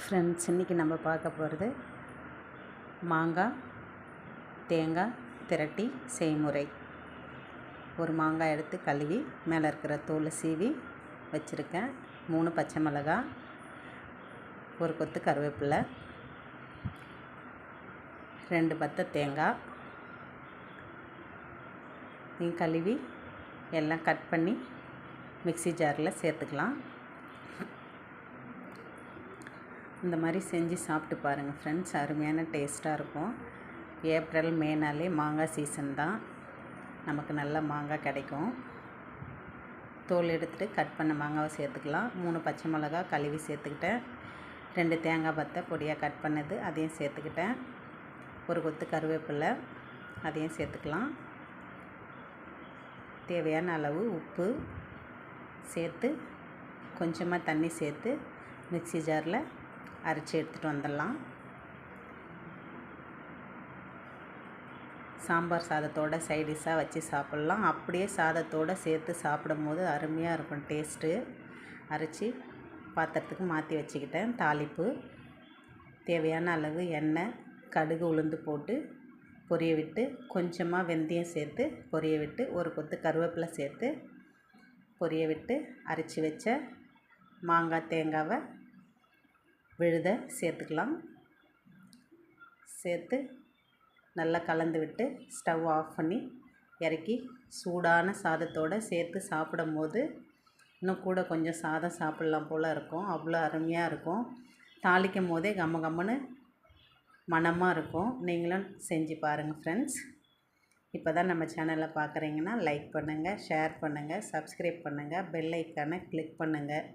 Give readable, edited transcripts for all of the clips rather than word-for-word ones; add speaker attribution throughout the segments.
Speaker 1: Friends, இன்றைக்கி நம்ம பார்க்க போகிறது மாங்காய் தேங்காய் திரட்டி செய்முறை. ஒரு மாங்காய் எடுத்து கழுவி மேலே இருக்கிற தோலை சீவி வச்சுருக்கேன். 3 பச்சை மிளகாய், ஒரு கொத்து கருவேப்பிலை, 2 பத்தை தேங்காய் கழுவி எல்லாம் கட் பண்ணி மிக்ஸி ஜாரில் சேர்த்துக்கலாம். இந்த மாதிரி செஞ்சு சாப்பிட்டு பாருங்கள் ஃப்ரெண்ட்ஸ், அருமையான டேஸ்ட்டாக இருக்கும். ஏப்ரல் மேனாலே மாங்காய் சீசன் தான், நமக்கு நல்ல மாங்காய் கிடைக்கும். தோல் எடுத்துகிட்டு கட் பண்ண மாங்காவை சேர்த்துக்கலாம். 3 பச்சை மிளகாய் கழுவி சேர்த்துக்கிட்டேன். 2 தேங்காய் பத்தை பொடியாக கட் பண்ணது அதையும் சேர்த்துக்கிட்டேன். ஒரு கொத்து கருவேப்பிலை அதையும் சேர்த்துக்கலாம். தேவையான அளவு உப்பு சேர்த்து கொஞ்சமாக தண்ணி சேர்த்து மிக்ஸி ஜாரில் அரைச்சி எடுத்துகிட்டு வந்துடலாம். சாம்பார் சாதத்தோடு சைடிஷாக வச்சு சாப்பிட்லாம். அப்படியே சாதத்தோடு சேர்த்து சாப்பிடும் போது அருமையாக இருக்கும் டேஸ்ட்டு. அரைச்சி பாத்திரத்துக்கு மாற்றி வச்சுக்கிட்டேன். தாளிப்பு தேவையான அளவு எண்ணெய், கடுகு, உளுந்து போட்டு பொரிய விட்டு கொஞ்சமாக வெந்தயம் சேர்த்து பொரிய விட்டு ஒரு கொத்து கருவேப்பிலை சேர்த்து பொரிய விட்டு அரைச்சி வச்ச மாங்காய் தேங்காவை விழுத சேர்த்துக்கலாம். சேர்த்து நல்லா கலந்து விட்டு ஸ்டவ் ஆஃப் பண்ணி இறக்கி சூடான சாதத்தோடு சேர்த்து சாப்பிடும் போது இன்னும் கூட கொஞ்சம் சாதம் சாப்பிட்லாம் போல் இருக்கும். அவ்வளோ அருமையாக இருக்கும். தாளிக்கும் போதே கம்மன்னு மணமாக இருக்கும். நீங்களும் செஞ்சு பாருங்கள் ஃப்ரெண்ட்ஸ். இப்போ தான் நம்ம சேனலை பார்க்குறீங்கன்னா லைக் பண்ணுங்கள், ஷேர் பண்ணுங்கள், சப்ஸ்கிரைப் பண்ணுங்கள், பெல் ஐக்கானை கிளிக் பண்ணுங்கள்.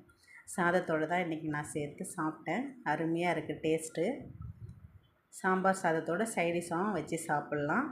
Speaker 1: சாதத்தோடு தான் இன்றைக்கி நான் சேர்த்து சாப்பிட்டேன். அருமையாக இருக்குது டேஸ்ட்டு. சாம்பார் சாதத்தோடு சைடிஷாகவும் வச்சு சாப்பிட்லாம்.